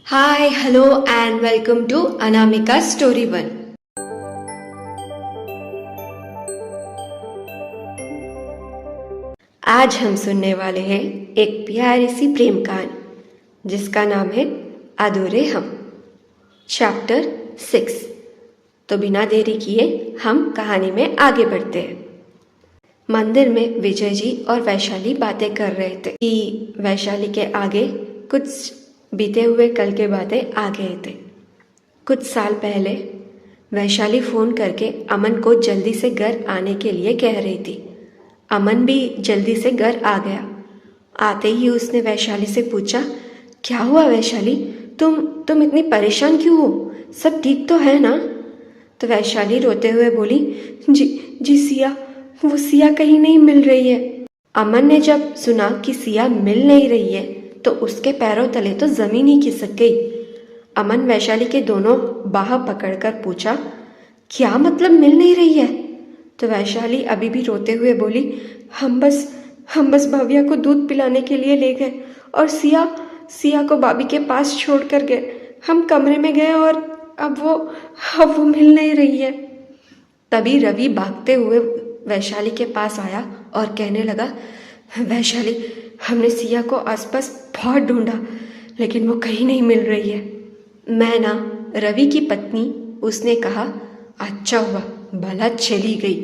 Hi, hello, and welcome to Anamika Story One. आज हम सुनने वाले हैं एक प्यारी सी प्रेम कहानी जिसका नाम है अधूरे हम। चैप्टर 6। तो बिना देरी किए हम कहानी में आगे बढ़ते हैं। मंदिर में विजय जी और वैशाली बातें कर रहे थे कि वैशाली के आगे कुछ बीते हुए कल के बातें आ गए थे। कुछ साल पहले वैशाली फ़ोन करके अमन को जल्दी से घर आने के लिए कह रही थी। अमन भी जल्दी से घर आ गया। आते ही उसने वैशाली से पूछा, क्या हुआ वैशाली, तुम इतनी परेशान क्यों हो? सब ठीक तो है ना? तो वैशाली रोते हुए बोली, जी सिया, वो सिया कहीं नहीं मिल रही है। अमन ने जब सुना कि सिया मिल नहीं रही है तो उसके पैरों तले तो जमीन ही खिसक गई। अमन वैशाली के दोनों बाह पकड़कर पूछा, क्या मतलब मिल नहीं रही है? तो वैशाली अभी भी रोते हुए बोली, हम बस भव्या को दूध पिलाने के लिए ले गए और सिया को भाभी के पास छोड़ कर गए। हम कमरे में गए और अब वो मिल नहीं रही है। तभी रवि भागते हुए वैशाली के पास आया और कहने लगा, वैशाली, हमने सिया को आसपास बहुत ढूंढा लेकिन वो कहीं नहीं मिल रही है। मैना, रवि की पत्नी, उसने कहा, अच्छा हुआ भला चली गई।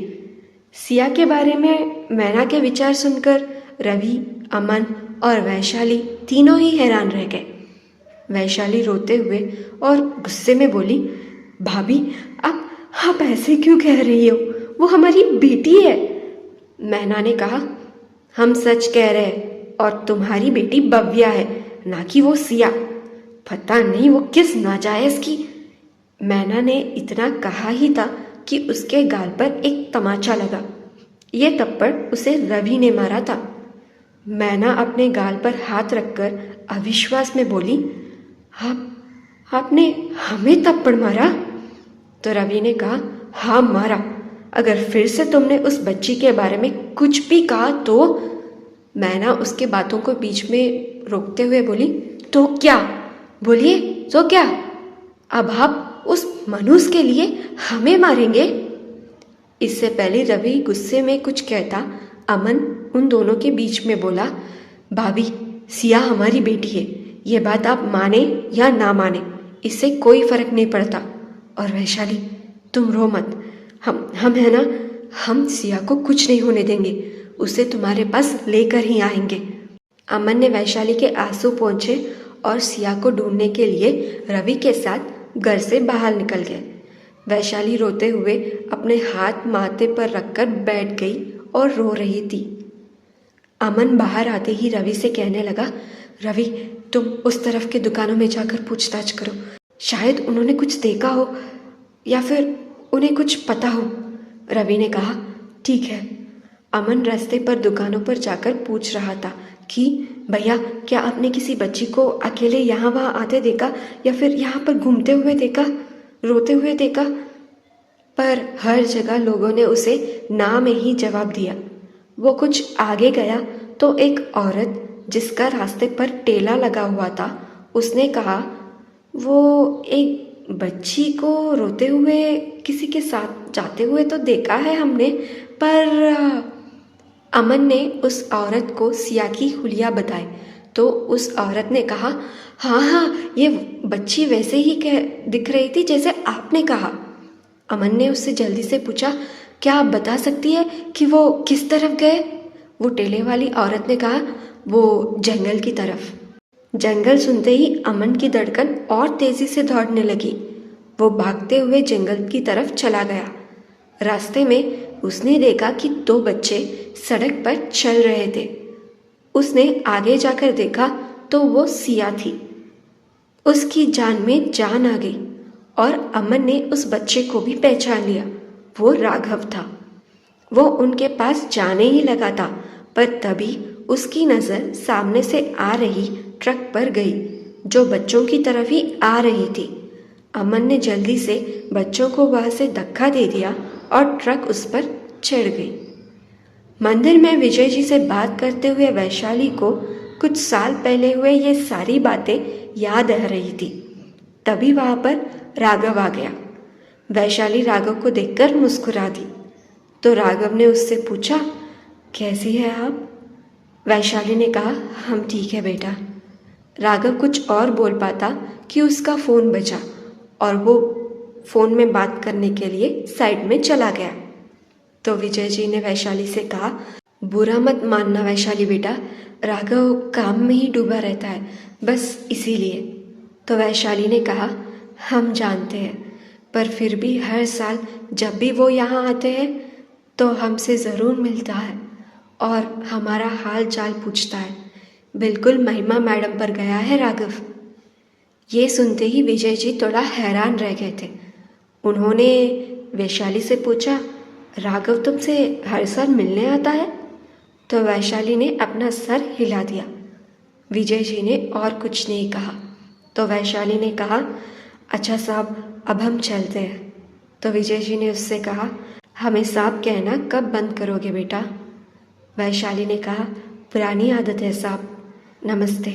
सिया के बारे में मैना के विचार सुनकर रवि, अमन और वैशाली तीनों ही हैरान रह गए। वैशाली रोते हुए और गुस्से में बोली, भाभी, आप ऐसे क्यों कह रही हो? वो हमारी बेटी है। मैना ने कहा, हम सच कह रहे हैं और तुम्हारी बेटी भव्या है, ना कि वो सिया। पता नहीं वो किस नाजायज की। मैना ने इतना कहा ही था कि उसके गाल पर एक तमाचा लगा। ये थप्पड़ उसे रवि ने मारा था। मैना अपने गाल पर हाथ रखकर अविश्वास में बोली, आपने हमें थप्पड़ मारा? तो रवि ने कहा, हाँ मारा। अगर फिर से तुमने उस बच्ची के बारे में कुछ भी कहा तो। मैना उसके बातों को बीच में रोकते हुए बोली, तो क्या? बोलिए, तो क्या? अब आप उस मनुष्य के लिए हमें मारेंगे? इससे पहले रवि गुस्से में कुछ कहता, अमन उन दोनों के बीच में बोला, भाभी, सिया हमारी बेटी है। ये बात आप माने या ना माने, इससे कोई फर्क नहीं पड़ता। और वैशाली, तुम रो मत। हम है ना, हम सिया को कुछ नहीं होने देंगे। उसे तुम्हारे पास लेकर ही आएंगे। अमन ने वैशाली के आंसू पोंछे और सिया को ढूंढने के लिए रवि के साथ घर से बाहर निकल गए। वैशाली रोते हुए अपने हाथ माथे पर रखकर बैठ गई और रो रही थी। अमन बाहर आते ही रवि से कहने लगा, रवि, तुम उस तरफ के दुकानों में जाकर पूछताछ करो। शायद उन्होंने कुछ देखा हो या फिर उन्हें कुछ पता हो। रवि ने कहा, ठीक है। अमन रास्ते पर दुकानों पर जाकर पूछ रहा था कि भैया, क्या आपने किसी बच्ची को अकेले यहाँ वहाँ आते देखा या फिर यहाँ पर घूमते हुए देखा, रोते हुए देखा? पर हर जगह लोगों ने उसे ना में ही जवाब दिया। वो कुछ आगे गया तो एक औरत जिसका रास्ते पर ठेला लगा हुआ था, उसने कहा, वो एक बच्ची को रोते हुए किसी के साथ जाते हुए तो देखा है हमने, पर अमन ने उस औरत को सिया की हुलिया बताई तो उस औरत ने कहा, हाँ, ये बच्ची वैसे ही दिख रही थी जैसे आपने कहा। अमन ने उससे जल्दी से पूछा, क्या आप बता सकती है कि वो किस तरफ गए? वो ठेले वाली औरत ने कहा, वो जंगल की तरफ। जंगल सुनते ही अमन की धड़कन और तेजी से दौड़ने लगी। वो भागते हुए जंगल की तरफ चला गया। रास्ते में उसने देखा कि दो बच्चे सड़क पर चल रहे थे। उसने आगे जाकर देखा तो वो सिया थी। उसकी जान में जान आ गई और अमन ने उस बच्चे को भी पहचान लिया। वो राघव था। वो उनके पास जाने ही लगा था, पर तभी उसकी नज़र सामने से आ रही ट्रक पर गई जो बच्चों की तरफ ही आ रही थी। अमन ने जल्दी से बच्चों को वहां से धक्का दे दिया और ट्रक उस पर चढ़ गई। मंदिर में विजय जी से बात करते हुए वैशाली को कुछ साल पहले हुए ये सारी बातें याद आ रही थी। तभी वहाँ पर राघव आ गया। वैशाली राघव को देखकर मुस्कुरा दी। तो राघव ने उससे पूछा, कैसी है आप? वैशाली ने कहा, हम ठीक है बेटा। राघव कुछ और बोल पाता कि उसका फ़ोन बजा और वो फ़ोन में बात करने के लिए साइड में चला गया। तो विजय जी ने वैशाली से कहा, बुरा मत मानना वैशाली बेटा, राघव काम में ही डूबा रहता है, बस इसीलिए। तो वैशाली ने कहा, हम जानते हैं, पर फिर भी हर साल जब भी वो यहाँ आते हैं तो हमसे ज़रूर मिलता है और हमारा हाल चाल पूछता है। बिल्कुल महिमा मैडम पर गया है राघव। ये सुनते ही विजय जी थोड़ा हैरान रह गए थे। उन्होंने वैशाली से पूछा, राघव तुमसे हर साल मिलने आता है? तो वैशाली ने अपना सर हिला दिया। विजय जी ने और कुछ नहीं कहा। तो वैशाली ने कहा, अच्छा साहब, अब हम चलते हैं। तो विजय जी ने उससे कहा, हमें साहब कहना कब बंद करोगे बेटा? वैशाली ने कहा, पुरानी आदत है साहब, नमस्ते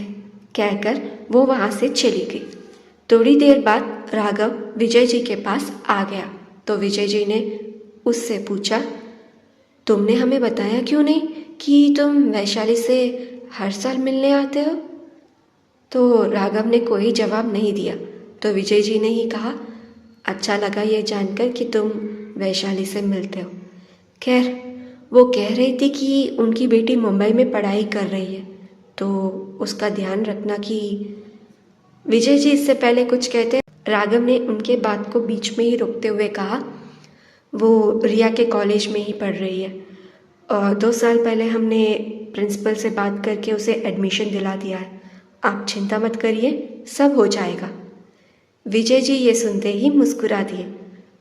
कहकर वो वहाँ से चली गई। थोड़ी देर बाद राघव विजय जी के पास आ गया। तो विजय जी ने उससे पूछा, तुमने हमें बताया क्यों नहीं कि तुम वैशाली से हर साल मिलने आते हो? तो राघव ने कोई जवाब नहीं दिया। तो विजय जी ने ही कहा, अच्छा लगा ये जानकर कि तुम वैशाली से मिलते हो। खैर, वो कह रही थी कि उनकी बेटी मुंबई में पढ़ाई कर रही है, तो उसका ध्यान रखना कि। विजय जी इससे पहले कुछ कहते, राघव ने उनके बात को बीच में ही रोकते हुए कहा, वो रिया के कॉलेज में ही पढ़ रही है और 2 साल पहले हमने प्रिंसिपल से बात करके उसे एडमिशन दिला दिया है। आप चिंता मत करिए, सब हो जाएगा। विजय जी ये सुनते ही मुस्कुरा दिए।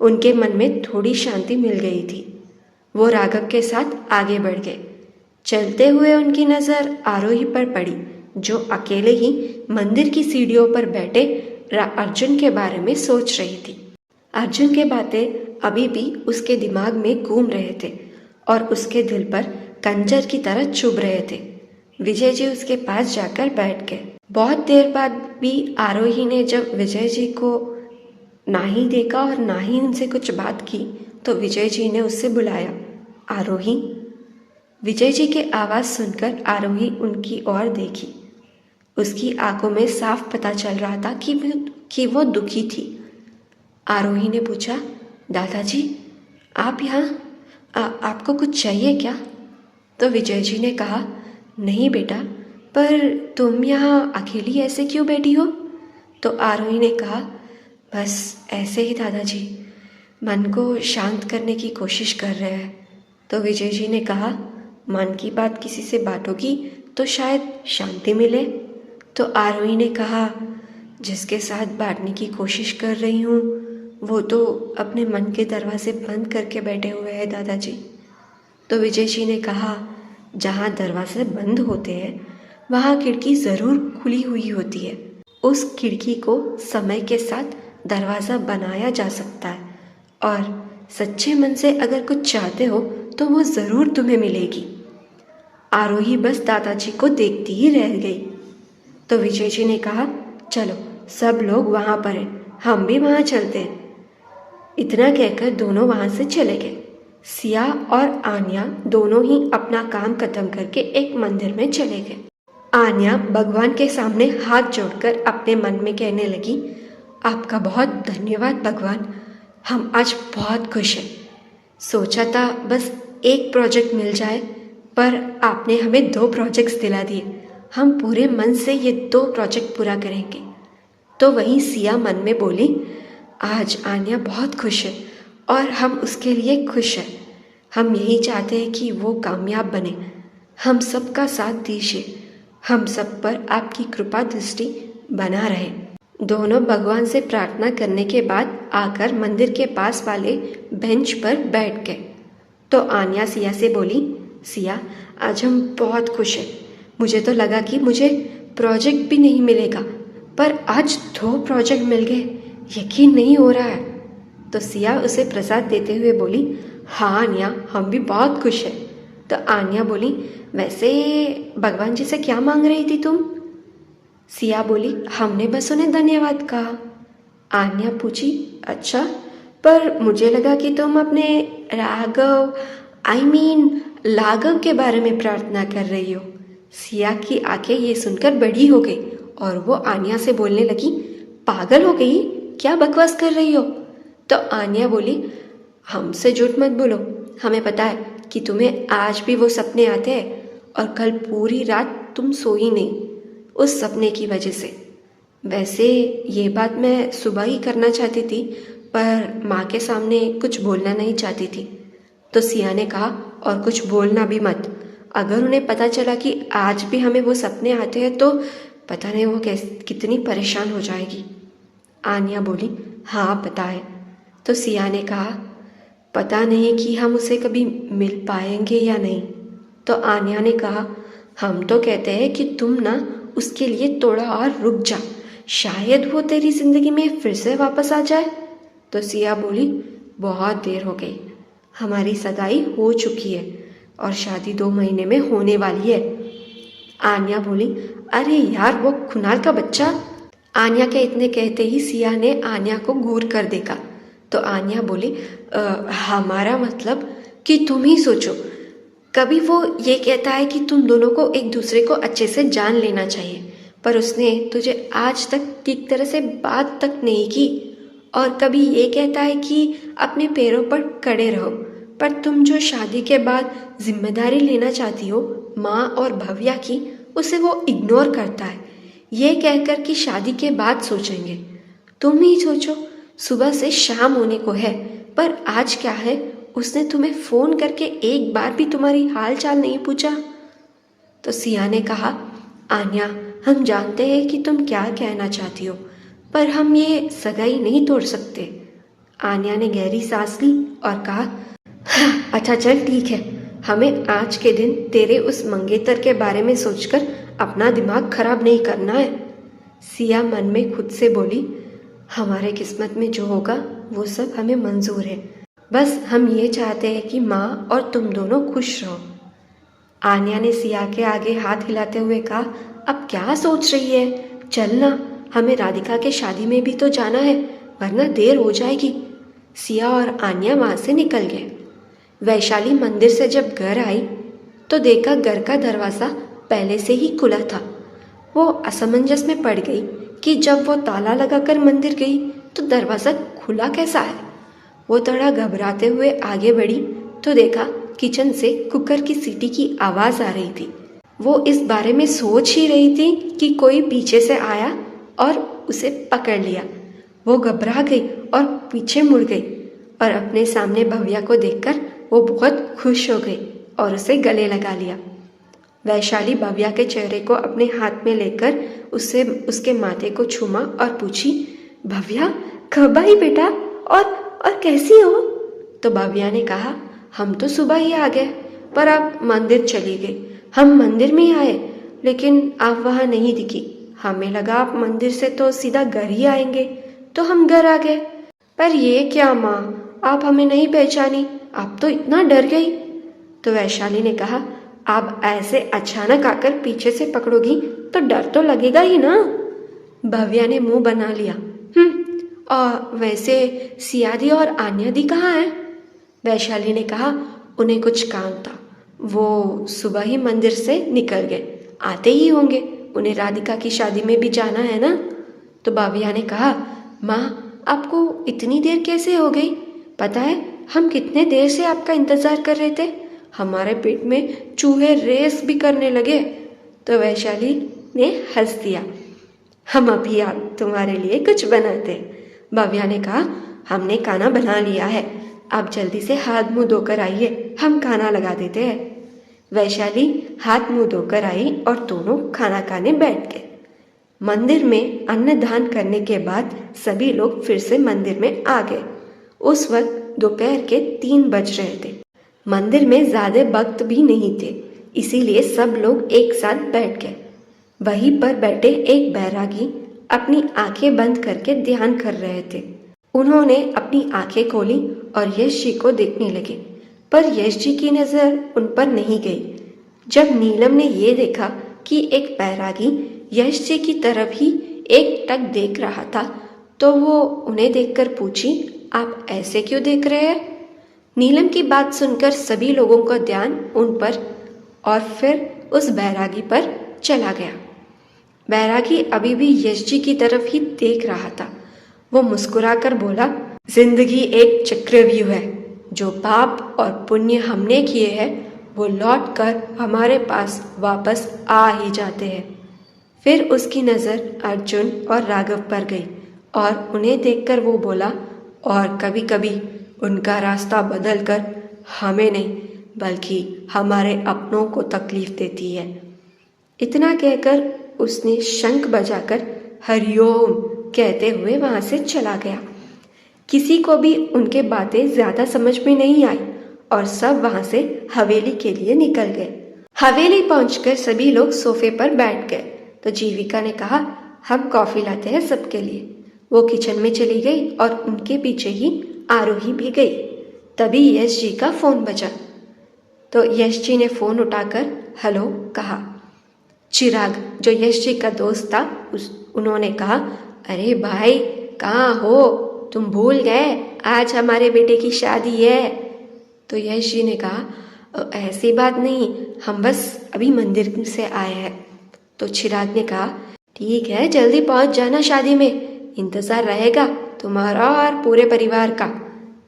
उनके मन में थोड़ी शांति मिल गई थी। वो राघव के साथ आगे बढ़ गए। चलते हुए उनकी नज़र आरोही पर पड़ी, जो अकेले ही मंदिर की सीढ़ियों पर बैठे अर्जुन के बारे में सोच रही थी। अर्जुन के बातें अभी भी उसके दिमाग में घूम रहे थे और उसके दिल पर कंजर की तरह चुभ रहे थे। विजय जी उसके पास जाकर बैठ गए। बहुत देर बाद भी आरोही ने जब विजय जी को ना ही देखा और ना ही उनसे कुछ बात की, तो विजय जी ने उससे बुलाया, आरोही। विजय जी की आवाज़ सुनकर आरोही उनकी ओर देखी। उसकी आंखों में साफ पता चल रहा था कि वो दुखी थी। आरोही ने पूछा, दादाजी आप यहाँ, आपको कुछ चाहिए क्या? तो विजय जी ने कहा, नहीं बेटा, पर तुम यहाँ अकेली ऐसे क्यों बैठी हो? तो आरोही ने कहा, बस ऐसे ही दादाजी, मन को शांत करने की कोशिश कर रहे हैं। तो विजय जी ने कहा, मन की बात किसी से बांटोगी तो शायद शांति मिले। तो आरोही ने कहा, जिसके साथ बांटने की कोशिश कर रही हूँ वो तो अपने मन के दरवाजे बंद करके बैठे हुए हैं दादाजी। तो विजय जी ने कहा, जहाँ दरवाजे बंद होते हैं वहाँ खिड़की ज़रूर खुली हुई होती है। उस खिड़की को समय के साथ दरवाज़ा बनाया जा सकता है और सच्चे मन से अगर कुछ चाहते हो तो वो ज़रूर तुम्हें मिलेगी। आरोही बस दादाजी को देखती ही रह गई। तो विजय जी ने कहा, चलो सब लोग वहाँ पर हैं, हम भी वहाँ चलते हैं। इतना कहकर दोनों वहाँ से चले गए। सिया और आन्या दोनों ही अपना काम खत्म करके एक मंदिर में चले गए। आन्या भगवान के सामने हाथ जोड़कर अपने मन में कहने लगी, आपका बहुत धन्यवाद भगवान, हम आज बहुत खुश हैं। सोचा था बस एक प्रोजेक्ट मिल जाए, पर आपने हमें 2 प्रोजेक्ट्स दिला दिए। हम पूरे मन से ये 2 प्रोजेक्ट पूरा करेंगे। तो वहीं सिया मन में बोली, आज आन्या बहुत खुश है और हम उसके लिए खुश हैं। हम यही चाहते हैं कि वो कामयाब बने। हम सबका साथ दीजिए, हम सब पर आपकी कृपा दृष्टि बना रहे। दोनों भगवान से प्रार्थना करने के बाद आकर मंदिर के पास वाले बेंच पर बैठ गए। तो आन्या सिया से बोली, सिया आज हम बहुत खुश हैं। मुझे तो लगा कि मुझे प्रोजेक्ट भी नहीं मिलेगा, पर आज 2 प्रोजेक्ट मिल गए, यकीन नहीं हो रहा है। तो सिया उसे प्रसाद देते हुए बोली, हाँ आन्या, हम भी बहुत खुश हैं। तो आन्या बोली, वैसे भगवान जी से क्या मांग रही थी तुम? सिया बोली, हमने बस उन्हें धन्यवाद कहा। आन्या पूछी, अच्छा, पर मुझे लगा कि तुम अपने राघव लाघव के बारे में प्रार्थना कर रही हो। सिया की आंखें ये सुनकर बड़ी हो गई और वो आन्या से बोलने लगी, पागल हो गई, क्या बकवास कर रही हो? तो आन्या बोली, हमसे झूठ मत बोलो, हमें पता है कि तुम्हें आज भी वो सपने आते हैं और कल पूरी रात तुम सोई नहीं उस सपने की वजह से। वैसे ये बात मैं सुबह ही करना चाहती थी, पर माँ के सामने कुछ बोलना नहीं चाहती थी। तो सिया ने कहा, और कुछ बोलना भी मत, अगर उन्हें पता चला कि आज भी हमें वो सपने आते हैं तो पता नहीं वो कितनी परेशान हो जाएगी। आन्या बोली, हाँ पता है। तो सिया ने कहा, पता नहीं कि हम उसे कभी मिल पाएंगे या नहीं। तो आन्या ने कहा, हम तो कहते हैं कि तुम ना उसके लिए थोड़ा और रुक जा, शायद वो तेरी जिंदगी में फिर से वापस आ जाए। तो सिया बोली, बहुत देर हो गई, हमारी सगाई हो चुकी है और शादी 2 महीने में होने वाली है। आन्या बोली, अरे यार वो खुनाल का बच्चा। आन्या के इतने कहते ही सिया ने आन्या को घूर कर देखा। तो आन्या बोली, हमारा मतलब कि तुम ही सोचो, कभी वो ये कहता है कि तुम दोनों को एक दूसरे को अच्छे से जान लेना चाहिए, पर उसने तुझे आज तक ठीक तरह से बात तक नहीं की। और कभी ये कहता है कि अपने पैरों पर खड़े रहो, पर तुम जो शादी के बाद जिम्मेदारी लेना चाहती हो माँ और भव्या की, उसे वो इग्नोर करता है, ये कहकर कि शादी के बाद सोचेंगे। तुम ही सोचो, सुबह से शाम होने को है, पर आज क्या है, उसने तुम्हें फ़ोन करके एक बार भी तुम्हारी हाल चाल नहीं पूछा। तो सिया ने कहा, आन्या, हम जानते हैं कि तुम क्या कहना चाहती हो, पर हम ये सगाई नहीं तोड़ सकते। आन्या ने गहरी सांस ली और कहा, अच्छा चल ठीक है, हमें आज के दिन तेरे उस मंगेतर के बारे में सोचकर अपना दिमाग खराब नहीं करना है। सिया मन में खुद से बोली, हमारे किस्मत में जो होगा वो सब हमें मंजूर है, बस हम ये चाहते हैं कि माँ और तुम दोनों खुश रहो। आन्या ने सिया के आगे हाथ हिलाते हुए कहा, अब क्या सोच रही है, चलना, हमें राधिका के शादी में भी तो जाना है, वरना देर हो जाएगी। सिया और आन्या वहाँ से निकल गए। वैशाली मंदिर से जब घर आई तो देखा घर का दरवाज़ा पहले से ही खुला था। वो असमंजस में पड़ गई कि जब वो ताला लगाकर मंदिर गई तो दरवाज़ा खुला कैसा है। वो थोड़ा घबराते हुए आगे बढ़ी तो देखा किचन से कुकर की सीटी की आवाज़ आ रही थी। वो इस बारे में सोच ही रही थी कि कोई पीछे से आया और उसे पकड़ लिया। वो घबरा गई और पीछे मुड़ गई और अपने सामने भव्या को देखकर वो बहुत खुश हो गई और उसे गले लगा लिया। वैशाली भव्या के चेहरे को अपने हाथ में लेकर उसके माथे को छूमा और पूछी, भव्या कब आई बेटा, और कैसी हो? तो भव्या ने कहा, हम तो सुबह ही आ गए, पर आप मंदिर चली गई। हम मंदिर में ही आए, लेकिन आप वहाँ नहीं दिखी। हमें लगा आप मंदिर से तो सीधा घर ही आएंगे, तो हम घर आ गए। पर ये क्या माँ, आप हमें नहीं पहचानी, आप तो इतना डर गई। तो वैशाली ने कहा, आप ऐसे अचानक आकर पीछे से पकड़ोगी तो डर तो लगेगा ही ना। भव्या ने मुंह बना लिया। और वैसे सियादी और आन्या दी कहाँ हैं? वैशाली ने कहा, उन्हें कुछ काम था, वो सुबह ही मंदिर से निकल गए, आते ही होंगे, उन्हें राधिका की शादी में भी जाना है ना। तो भव्या ने कहा, माँ आपको इतनी देर कैसे हो गई? पता है हम कितने देर से आपका इंतज़ार कर रहे थे, हमारे पेट में चूहे रेस भी करने लगे। तो वैशाली ने हंस दिया, हम अभी आप तुम्हारे लिए कुछ बनाते। भव्या ने कहा, हमने खाना बना लिया है, आप जल्दी से हाथ मुंह धोकर आइए, हम खाना लगा देते हैं। वैशाली हाथ मुंह धोकर आई और दोनों खाना खाने बैठ गए। मंदिर में अन्नदान करने के बाद सभी लोग फिर से मंदिर में आ गए। उस वक्त दोपहर के 3 बज रहे थे। मंदिर में ज़्यादा भक्त भी नहीं थे, इसीलिए सब लोग एक साथ बैठ गए। वहीं पर बैठे एक बैरागी अपनी आंखें बंद करके ध्यान कर रहे थे। उन्होंने अपनी आंखें खोली और यश जी को देखने लगे, पर यश जी की नज़र उन पर नहीं गई। जब नीलम ने ये देखा कि एक बैरागी यश जी की तरफ ही एक टक देख रहा था, तो वो उन्हें देखकर पूछी, आप ऐसे क्यों देख रहे हैं? नीलम की बात सुनकर सभी लोगों का ध्यान उन पर और फिर उस बैरागी पर चला गया। बैरागी अभी भी यश जी की तरफ ही देख रहा था। वो मुस्कुराकर बोला, जिंदगी एक चक्रव्यूह है। जो पाप और पुण्य हमने किए हैं वो लौट कर हमारे पास वापस आ ही जाते हैं। फिर उसकी नज़र अर्जुन और राघव पर गई और उन्हें देखकर वो बोला, और कभी कभी उनका रास्ता बदलकर हमें नहीं बल्कि हमारे अपनों को तकलीफ देती है। इतना कहकर उसने शंख बजाकर हरिओम कहते हुए वहां से चला गया। किसी को भी उनके बातें ज्यादा समझ में नहीं आई और सब वहां से हवेली के लिए निकल गए। हवेली पहुंचकर सभी लोग सोफे पर बैठ गए तो जीविका ने कहा, हम कॉफी लाते हैं सबके लिए। वो किचन में चली गई और उनके पीछे ही आरोही भी गई। तभी यश जी का फोन बजा तो यश जी ने फोन उठाकर हेलो कहा। चिराग जो यश जी का दोस्त था उन्होंने कहा, अरे भाई कहाँ हो, तुम भूल गए आज हमारे बेटे की शादी है। तो यश जी ने कहा, ऐसी बात नहीं, हम बस अभी मंदिर से आए हैं। तो चिराग ने कहा, ठीक है जल्दी पहुंच जाना, शादी में इंतजार रहेगा तुम्हारा और पूरे परिवार का।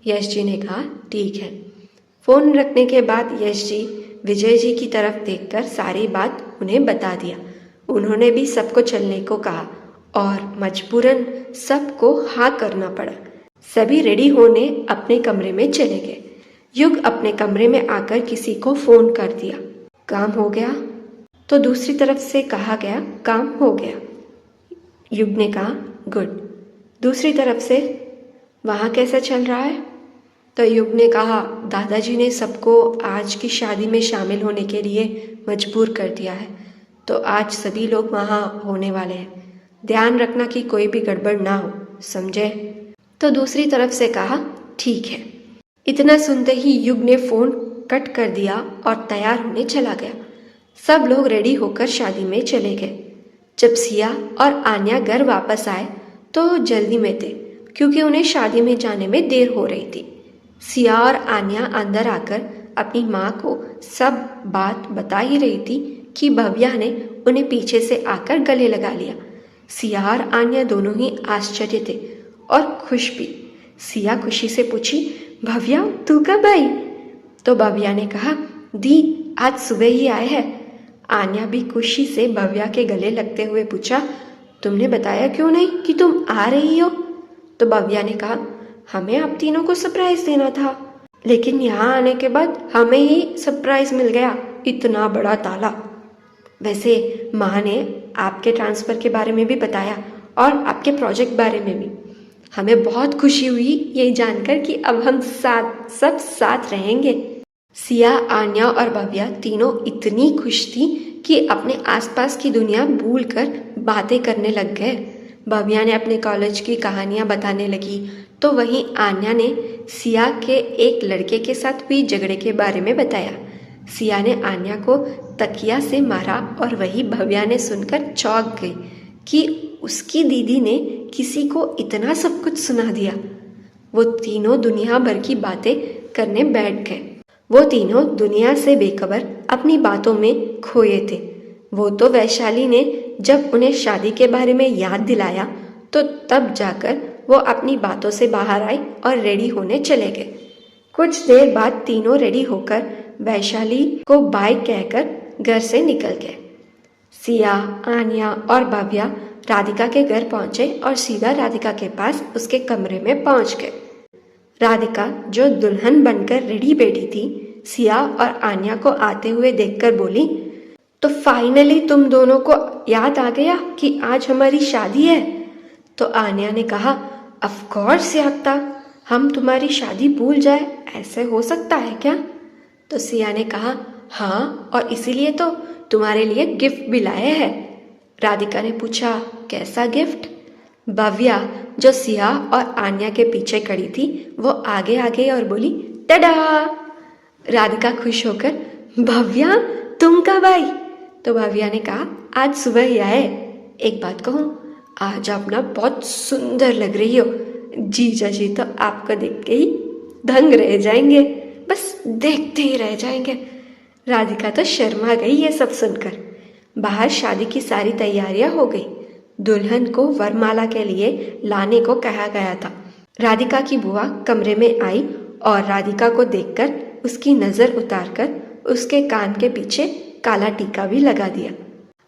यश जी ने कहा, ठीक है। फोन रखने के बाद यश जी विजय जी की तरफ देखकर सारी बात उन्हें बता दिया। उन्होंने भी सबको चलने को कहा और मजबूरन सबको हाँ करना पड़ा। सभी रेडी होने अपने कमरे में चले गए। युग अपने कमरे में आकर किसी को फोन कर दिया, काम हो गया? तो दूसरी तरफ से कहा गया, काम हो गया। युग ने कहा, गुड। दूसरी तरफ से, वहाँ कैसा चल रहा है? तो युग ने कहा, दादाजी ने सबको आज की शादी में शामिल होने के लिए मजबूर कर दिया है, तो आज सभी लोग वहाँ होने वाले हैं। ध्यान रखना कि कोई भी गड़बड़ ना हो, समझे? तो दूसरी तरफ से कहा, ठीक है। इतना सुनते ही युग ने फोन कट कर दिया और तैयार होने चला गया। सब लोग रेडी होकर शादी में चले गए। जब सिया और आन्या घर वापस आए तो जल्दी में थे क्योंकि उन्हें शादी में जाने में देर हो रही थी। सिया और आन्या अंदर आकर अपनी माँ को सब बात बता ही रही थी कि भव्या ने उन्हें पीछे से आकर गले लगा लिया। सिया और आन्या दोनों ही आश्चर्य थे और खुश भी। सिया खुशी से पूछी, भव्या तू कब आई? तो भव्या ने कहा, दी आज सुबह ही आए हैं। आन्या भी खुशी से भव्या के गले लगते हुए पूछा, तुमने बताया क्यों नहीं कि तुम आ रही हो? तो भव्या ने कहा, हमें आप तीनों को सरप्राइज देना था, लेकिन यहाँ आने के बाद हमें ही सरप्राइज मिल गया, इतना बड़ा ताला। वैसे माँ ने आपके ट्रांसफ़र के बारे में भी बताया और आपके प्रोजेक्ट बारे में भी। हमें बहुत खुशी हुई ये जानकर कि अब हम सब साथ रहेंगे। सिया, आन्या और भव्या तीनों इतनी खुश थी कि अपने आसपास की दुनिया भूलकर बातें करने लग गए। भव्या ने अपने कॉलेज की कहानियां बताने लगी तो वहीं आन्या ने सिया के एक लड़के के साथ हुई झगड़े के बारे में बताया। सिया ने आन्या को तकिया से मारा और वही भव्या ने सुनकर चौंक गई कि उसकी दीदी ने किसी को इतना सब कुछ सुना दिया। वो तीनों दुनिया भर की बातें करने बैठ गए। वो तीनों दुनिया से बेखबर अपनी बातों में खोए थे। वो तो वैशाली ने जब उन्हें शादी के बारे में याद दिलाया तो तब जाकर वो अपनी बातों से बाहर आई और रेडी होने चले गए। कुछ देर बाद तीनों रेडी होकर वैशाली को बाय कहकर घर से निकल गए। सिया, आन्या और भव्या राधिका के घर पहुंचे और सीधा राधिका के पास उसके कमरे में पहुंच गए। राधिका जो दुल्हन बनकर रेडी बैठी थी, सिया और आन्या को आते हुए देखकर बोली, तो फाइनली तुम दोनों को याद आ गया कि आज हमारी शादी है? तो आन्या ने कहा, ऑफ कोर्स याद था, हम तुम्हारी शादी भूल जाए, ऐसे हो सकता है क्या? तो सिया ने कहा, हाँ, और इसीलिए तो तुम्हारे लिए गिफ्ट भी लाए हैं। राधिका ने पूछा, कैसा गिफ्ट? भव्या जो सिया और आन्या के पीछे खड़ी थी वो आगे आ गई और बोली, टडा। राधिका खुश होकर, भव्या तुम कब आई? तो भाविया ने कहा आज सुबह ही आए। एक बात कहूँ, आज आप ना बहुत सुंदर लग रही हो। जीजा जी तो आपको देख के ही दंग रह जाएंगे, बस देखते ही रह जाएंगे। राधिका तो शर्मा गई ये सब सुनकर। बाहर शादी की सारी तैयारियां हो गई। दुल्हन को वरमाला के लिए लाने को कहा गया था। राधिका की बुआ कमरे में आई और राधिका को देखकर उसकी नज़र उतारकर उसके कान के पीछे काला टीका भी लगा दिया।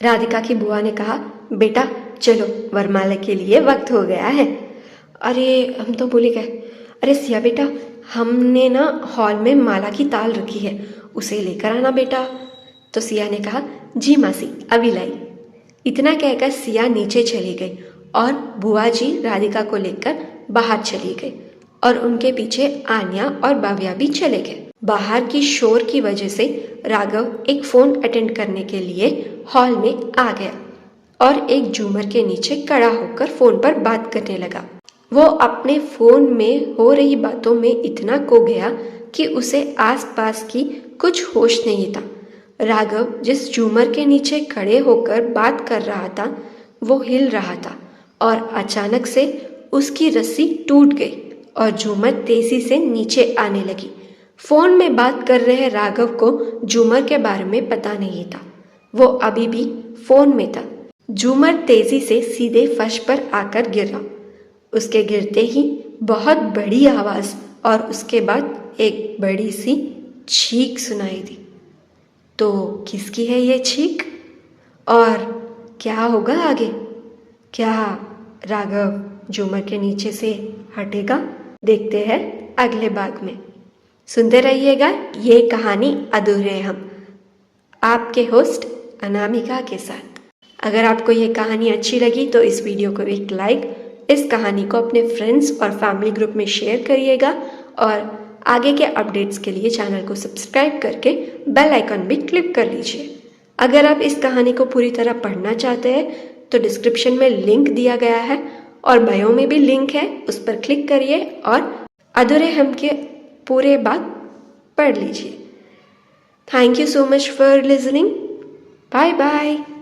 राधिका की बुआ ने कहा, बेटा चलो वरमाला के लिए वक्त हो गया है। अरे हम तो भूल गए। अरे सिया बेटा, हमने ना हॉल में माला की ताल रखी है, उसे लेकर आना बेटा। तो सिया ने कहा, जी मासी अभी लाई। इतना कहकर सिया नीचे चली गई और बुआ जी राधिका को लेकर बाहर चली गई और उनके पीछे आन्या और बाव्या भी चले गए। बाहर की शोर की वजह से राघव एक फ़ोन अटेंड करने के लिए हॉल में आ गया और एक झूमर के नीचे खड़ा होकर फ़ोन पर बात करने लगा। वो अपने फ़ोन में हो रही बातों में इतना खो गया कि उसे आसपास की कुछ होश नहीं था। राघव जिस झूमर के नीचे खड़े होकर बात कर रहा था वो हिल रहा था और अचानक से उसकी रस्सी टूट गई और झूमर तेजी से नीचे आने लगी। फ़ोन में बात कर रहे राघव को झूमर के बारे में पता नहीं था। वो अभी भी फ़ोन में था। झूमर तेजी से सीधे फर्श पर आकर गिरा। उसके गिरते ही बहुत बड़ी आवाज़ और उसके बाद एक बड़ी सी चीख सुनाई दी। तो किसकी है ये चीख और क्या होगा आगे? क्या राघव झूमर के नीचे से हटेगा? देखते हैं अगले भाग में। सुनते रहिएगा ये कहानी अधूरे हम, आपके होस्ट अनामिका के साथ। अगर आपको ये कहानी अच्छी लगी तो इस वीडियो को एक लाइक, इस कहानी को अपने फ्रेंड्स और फैमिली ग्रुप में शेयर करिएगा और आगे के अपडेट्स के लिए चैनल को सब्सक्राइब करके बेल आइकन भी क्लिक कर लीजिए। अगर आप इस कहानी को पूरी तरह पढ़ना चाहते हैं तो डिस्क्रिप्शन में लिंक दिया गया है और बायो में भी लिंक है, उस पर क्लिक करिए और अधूरे हम के पूरे भाग पढ़ लीजिए। Thank you so much for listening. Bye bye.